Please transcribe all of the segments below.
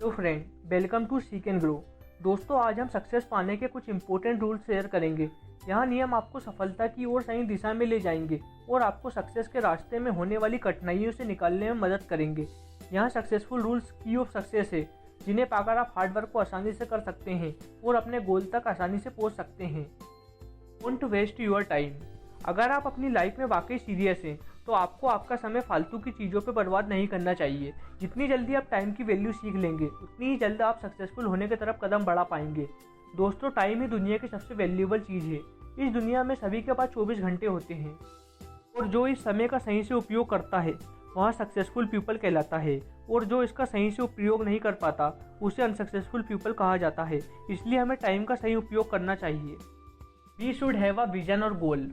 Hello friend, welcome to seek and grow. दोस्तों, आज हम सक्सेस पाने के कुछ इंपॉर्टेंट रूल्स शेयर करेंगे। यह नियम आपको सफलता की ओर सही दिशा में ले जाएंगे और आपको सक्सेस के रास्ते में होने वाली कठिनाइयों से निकालने में मदद करेंगे। यहाँ सक्सेसफुल रूल्स की ऑफ सक्सेस है, जिन्हें पाकर आप हार्डवर्क को आसानी से कर सकते हैं और अपने गोल तक आसानी से पहुँच सकते हैं। Don't waste your time. अगर आप अपनी लाइफ में वाकई सीरियस हैं तो आपको आपका समय फालतू की चीज़ों पर बर्बाद नहीं करना चाहिए। जितनी जल्दी आप टाइम की वैल्यू सीख लेंगे, उतनी ही जल्द आप सक्सेसफुल होने की तरफ कदम बढ़ा पाएंगे। दोस्तों, टाइम ही दुनिया की सबसे वैल्यूएबल चीज़ है। इस दुनिया में सभी के पास 24 घंटे होते हैं और जो इस समय का सही से उपयोग करता है वह सक्सेसफुल पीपल कहलाता है, और जो इसका सही से उपयोग नहीं कर पाता उसे अनसक्सेसफुल पीपल कहा जाता है। इसलिए हमें टाइम का सही उपयोग करना चाहिए। We should have a vision और गोल।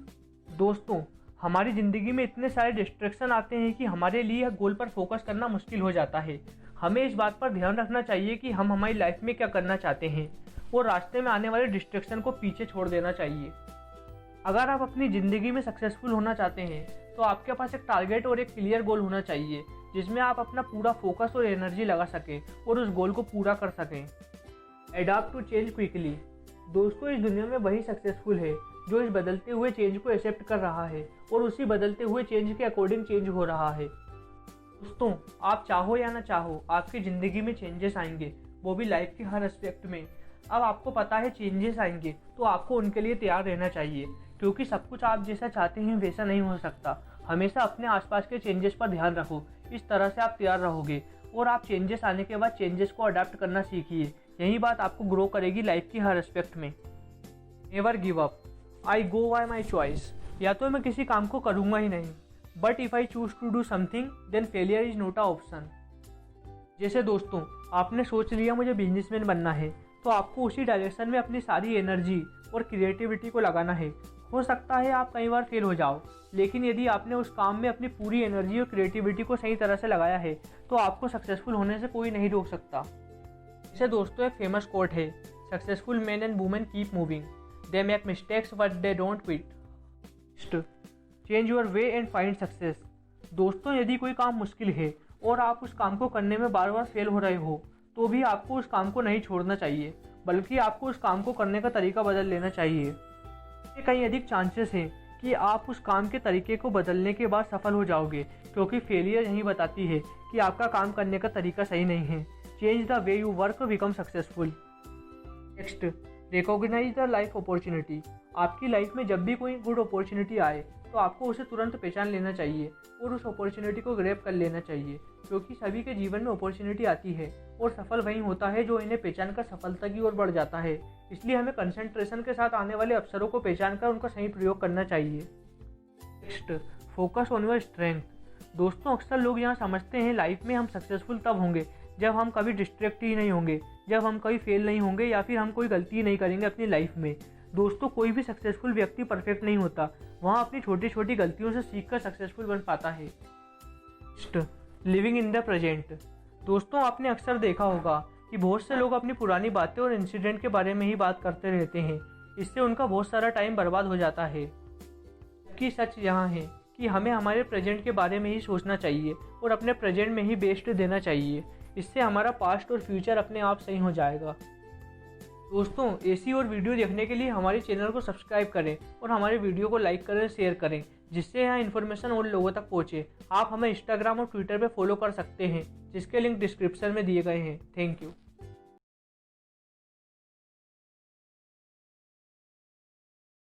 दोस्तों, हमारी ज़िंदगी में इतने सारे डिस्ट्रैक्शन आते हैं कि हमारे लिए गोल पर फोकस करना मुश्किल हो जाता है। हमें इस बात पर ध्यान रखना चाहिए कि हम हमारी लाइफ में क्या करना चाहते हैं और रास्ते में आने वाले डिस्ट्रैक्शन को पीछे छोड़ देना चाहिए। अगर आप अपनी ज़िंदगी में सक्सेसफुल होना चाहते हैं तो आपके पास एक टारगेट और एक क्लियर गोल होना चाहिए, जिसमें आप अपना पूरा फोकस और एनर्जी लगा सकें और उस गोल को पूरा कर सकें। Adopt to change quickly. दोस्तों, इस दुनिया में वही सक्सेसफुल है जो इस बदलते हुए चेंज को एक्सेप्ट कर रहा है और उसी बदलते हुए चेंज के अकॉर्डिंग चेंज हो रहा है। दोस्तों, आप चाहो या ना चाहो, आपकी ज़िंदगी में चेंजेस आएंगे, वो भी लाइफ के हर एस्पेक्ट में। अब आपको पता है चेंजेस आएंगे तो आपको उनके लिए तैयार रहना चाहिए, क्योंकि सब कुछ आप जैसा चाहते हैं वैसा नहीं हो सकता। हमेशा अपने आसपास के चेंजेस पर ध्यान रखो, इस तरह से आप तैयार रहोगे और आप चेंजेस आने के बाद चेंजेस को अडॉप्ट करना सीखिए। यही बात आपको ग्रो करेगी लाइफ की हर एस्पेक्ट में। Never give up. I go by my choice. या तो मैं किसी काम को करूँगा ही नहीं, but if I choose to do something then failure is not a option. जैसे दोस्तों, आपने सोच लिया मुझे बिजनेसमैन बनना है, तो आपको उसी डायरेक्शन में अपनी सारी एनर्जी और क्रिएटिविटी को लगाना है। हो सकता है आप कई बार फेल हो जाओ, लेकिन यदि आपने उस काम में अपनी पूरी एनर्जी और क्रिएटिविटी को सही तरह से लगाया है तो आपको सक्सेसफुल होने से कोई नहीं रोक सकता। जैसे दोस्तों, एक फेमस कोट है, successful man and women keep moving, they make mistakes but they don't quit. Change your way and find success. दोस्तों, यदि कोई काम मुश्किल है और आप उस काम को करने में बार बार फेल हो रहे हो तो भी आपको उस काम को नहीं छोड़ना चाहिए, बल्कि आपको उस काम को करने का तरीका बदल लेना चाहिए। कहीं अधिक चांसेस हैं कि आप उस काम के तरीके को बदलने के बाद सफल हो जाओगे, क्योंकि फेलियर यही बताती है कि आपका काम करने का तरीका सही नहीं है। Change the way you work, become successful. Next, recognise the life opportunity. आपकी लाइफ में जब भी कोई गुड अपॉर्चुनिटी आए तो आपको उसे तुरंत पहचान लेना चाहिए और उस अपॉर्चुनिटी को ग्रैब कर लेना चाहिए, क्योंकि सभी के जीवन में अपॉर्चुनिटी आती है और सफल वही होता है जो इन्हें पहचान कर सफलता की ओर बढ़ जाता है। इसलिए हमें कंसंट्रेशन के साथ आने वाले अवसरों को पहचान कर उनका सही प्रयोग करना चाहिए। Next, focus on your strength. दोस्तों, अक्सर लोग यहाँ समझते हैं लाइफ में हम सक्सेसफुल तब होंगे जब हम कभी डिस्ट्रैक्ट ही नहीं होंगे, जब हम कभी फेल नहीं होंगे या फिर हम कोई गलती नहीं करेंगे अपनी लाइफ में। दोस्तों, कोई भी सक्सेसफुल व्यक्ति परफेक्ट नहीं होता, वहाँ अपनी छोटी छोटी गलतियों से सीखकर सक्सेसफुल बन पाता है। Living in the present. दोस्तों, आपने अक्सर देखा होगा कि बहुत से लोग अपनी पुरानी बातें और इंसिडेंट के बारे में ही बात करते रहते हैं। इससे उनका बहुत सारा टाइम बर्बाद हो जाता है। कि सच यहाँ है कि हमें हमारे प्रेजेंट के बारे में ही सोचना चाहिए और अपने प्रेजेंट में ही बेस्ट देना चाहिए। इससे हमारा पास्ट और फ्यूचर अपने आप सही हो जाएगा। दोस्तों, ऐसी और वीडियो देखने के लिए हमारे चैनल को सब्सक्राइब करें और हमारे वीडियो को लाइक करें, शेयर करें, जिससे यहाँ इन्फॉर्मेशन और लोगों तक पहुँचे। आप हमें इंस्टाग्राम और ट्विटर पर फॉलो कर सकते हैं, जिसके लिंक डिस्क्रिप्शन में दिए गए हैं। Thank you.